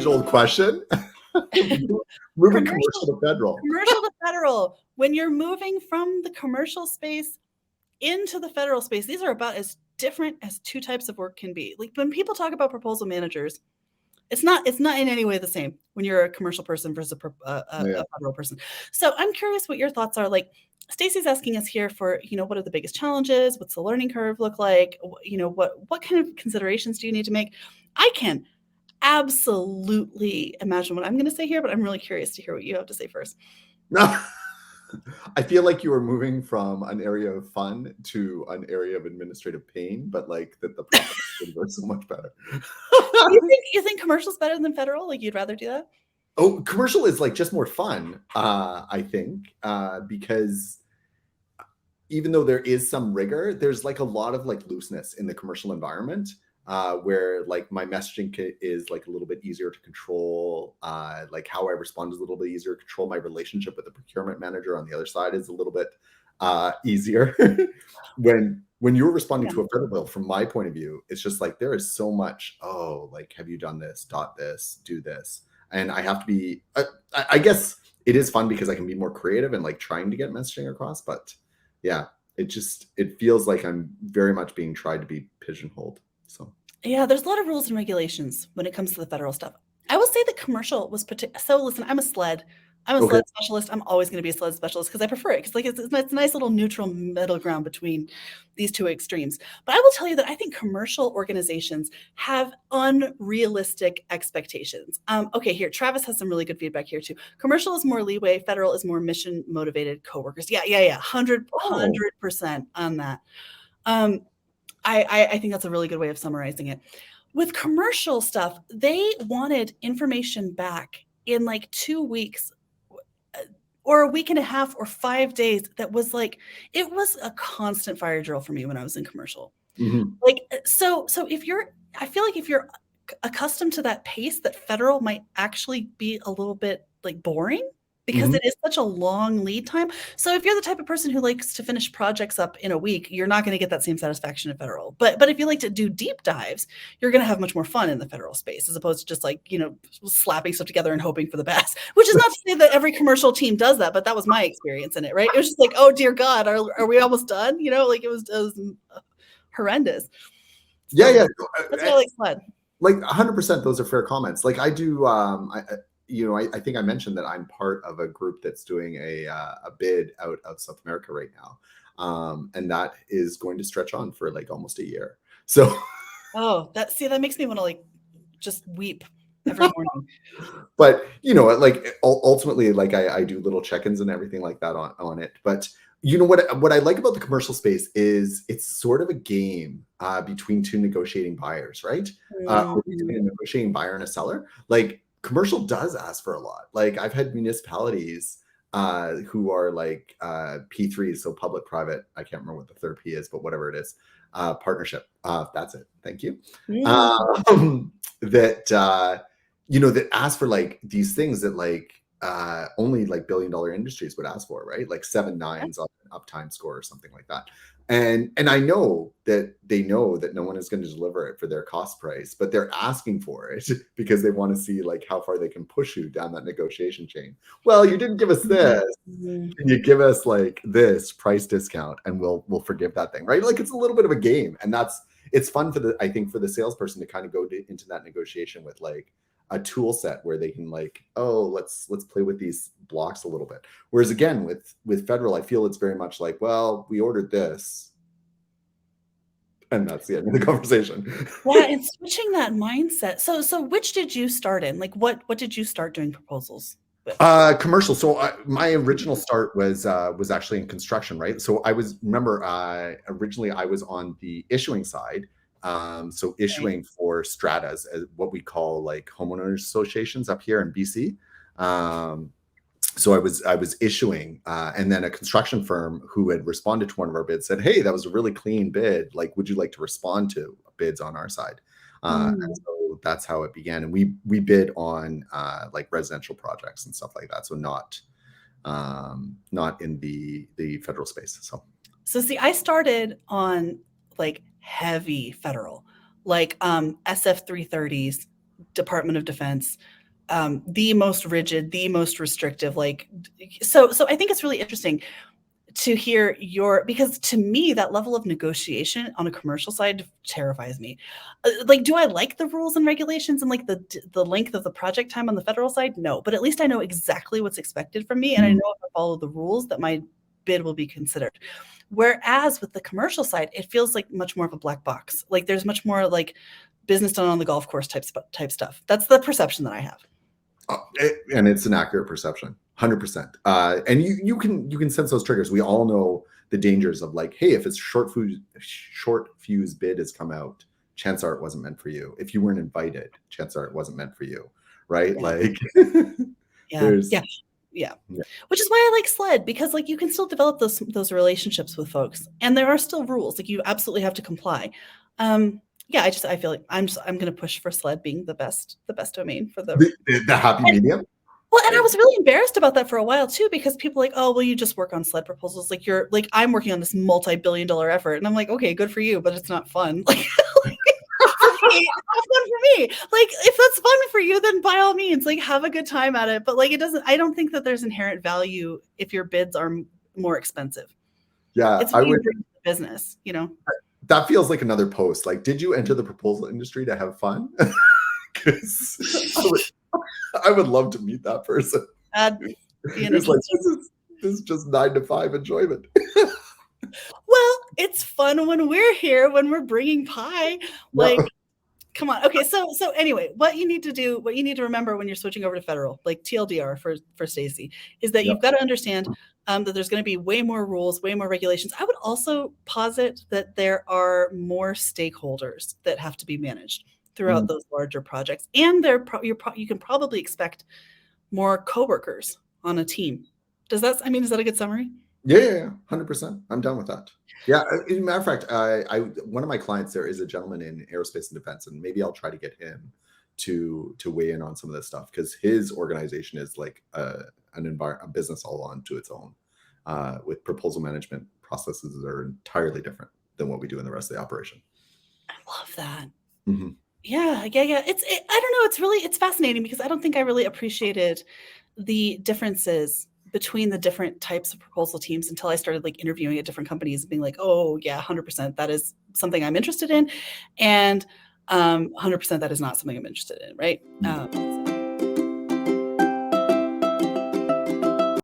age-old question. Moving commercial to federal. Commercial to federal. When you're moving from the commercial space into the federal space, these are about as different as two types of work can be. Like when people talk about proposal managers, it's not in any way the same when you're a commercial person versus a federal person. So I'm curious what your thoughts are. Like Stacey's asking us here for, what are the biggest challenges? What's the learning curve look like? What kind of considerations do you need to make? I can absolutely imagine what I'm going to say here, but I'm really curious to hear what you have to say first. No. I feel like you are moving from an area of fun to an area of administrative pain, but like that the profit are so much better. You think commercial's better than federal? Like you'd rather do that? Oh, commercial is like just more fun, I think, because even though there is some rigor, there's like a lot of like looseness in the commercial environment. Where like my messaging is like a little bit easier to control, like how I respond is a little bit easier to control. My relationship with the procurement manager on the other side is a little bit easier. when you're responding to a federal bill, from my point of view, it's just like there is so much, like, have you done this, dot this, do this. And I have to be, I guess it is fun because I can be more creative and like trying to get messaging across. But yeah, it feels like I'm very much being tried to be pigeonholed. So yeah, there's a lot of rules and regulations when it comes to the federal stuff. I will say that commercial was so listen, I'm a SLED. I'm a SLED specialist. I'm always going to be a SLED specialist because I prefer it. Because like it's a nice little neutral middle ground between these two extremes. But I will tell you that I think commercial organizations have unrealistic expectations. Okay, here, Travis has some really good feedback here too. Commercial is more leeway. Federal is more mission motivated coworkers. Yeah. 100% on that. I think that's a really good way of summarizing it. With commercial stuff, they wanted information back in like 2 weeks or a week and a half or 5 days. That was like, it was a constant fire drill for me when I was in commercial. Mm-hmm. Like, so I feel like if you're accustomed to that pace, that federal might actually be a little bit like boring. Because it is such a long lead time. So if you're the type of person who likes to finish projects up in a week, you're not going to get that same satisfaction in federal. But if you like to do deep dives, you're going to have much more fun in the federal space as opposed to just like, slapping stuff together and hoping for the best, which is not to say that every commercial team does that, but that was my experience in it, right? It was just like, oh, dear God, are we almost done? Like it was horrendous. So, yeah. That's why I like SLED. Like 100%, those are fair comments. Like I do, I think I mentioned that I'm part of a group that's doing a bid out of South America right now. And that is going to stretch on for like almost a year. So. Oh, that makes me want to like just weep every morning. But, like ultimately, like I do little check-ins and everything like that on it. But what I like about the commercial space is it's sort of a game between two negotiating buyers, right? Or between a negotiating buyer and a seller. Like, commercial does ask for a lot. Like I've had municipalities who are like P3s, so public-private. I can't remember what the third P is, but whatever it is, partnership. That's it. Thank you. That ask for like these things that like only like billion-dollar industries would ask for, right? Like 7 nines on an uptime score or something like that. And I know that they know that no one is going to deliver it for their cost price, but they're asking for it because they want to see like how far they can push you down that negotiation chain. Well, you didn't give us this. Can you give us like this price discount and we'll forgive that thing, right? Like it's a little bit of a game, and it's fun for the salesperson to kind of go into that negotiation with like a tool set where they can like, let's play with these blocks a little bit. Whereas again, with federal, I feel it's very much like, well, we ordered this, and that's the end of the conversation. Yeah, and switching that mindset. So which did you start in? Like, what did you start doing proposals with? Commercial. So my original start was actually in construction, right? So originally I was on the issuing side. So issuing for stratas, as what we call like homeowners associations up here in BC. So I was issuing, and then a construction firm who had responded to one of our bids said, "Hey, that was a really clean bid. Like, would you like to respond to bids on our side?" And so that's how it began. And we bid on like residential projects and stuff like that. So not in the federal space. So see, I started on like heavy federal, like SF 330s, Department of Defense, the most rigid, the most restrictive. Like, so I think it's really interesting to hear because to me, that level of negotiation on a commercial side terrifies me. Like, do I like the rules and regulations and like the length of the project time on the federal side? No, but at least I know exactly what's expected from me, and I know if I follow the rules that my bid will be considered. Whereas with the commercial side, it feels like much more of a black box. Like there's much more like business done on the golf course type stuff. That's the perception that I have. And it's an accurate perception, 100%. And you can sense those triggers. We all know the dangers of like, hey, if it's short fuse bid has come out, chances are it wasn't meant for you. If you weren't invited, chances are it wasn't meant for you, right? Yeah. Like, yeah. Which is why I like SLED, because like you can still develop those relationships with folks, and there are still rules. Like you absolutely have to comply. I feel like I'm going to push for SLED being the best domain for the happy medium. Well, and I was really embarrassed about that for a while too, because people are like, oh, well, you just work on SLED proposals. Like you're like, I'm working on this multi-billion-dollar effort. And I'm like, okay, good for you, but it's not fun. Like, for me, it's not fun for me. Like, if that's fun for you, then by all means, like have a good time at it. But like, I don't think that there's inherent value if your bids are more expensive. Yeah, it's what you bring to the business, you know? That feels like another post. Like, did you enter the proposal industry to have fun? Because I would love to meet that person. It's like, this is just 9 to 5 enjoyment. Well, it's fun when we're here, when we're bringing pie. Like, no. Come on. Okay, so anyway, what you need to remember when you're switching over to federal, like TLDR for Stacy, is that you've got to understand that there's going to be way more rules, way more regulations. I would also posit that there are more stakeholders that have to be managed throughout those larger projects, and you can probably expect more coworkers on a team. Is that a good summary? Yeah, 100%. I'm done with that. Yeah, as a matter of fact, one of my clients there is a gentleman in aerospace and defense, and maybe I'll try to get him to weigh in on some of this stuff, because his organization is like a business all onto its own, with proposal management processes that are entirely different than what we do in the rest of the operation. I love that. Mm-hmm. Yeah. I don't know. It's fascinating, because I don't think I really appreciated the differences between the different types of proposal teams until I started like interviewing at different companies and being like, oh yeah, 100% that is something I'm interested in. And 100% that is not something I'm interested in. Right.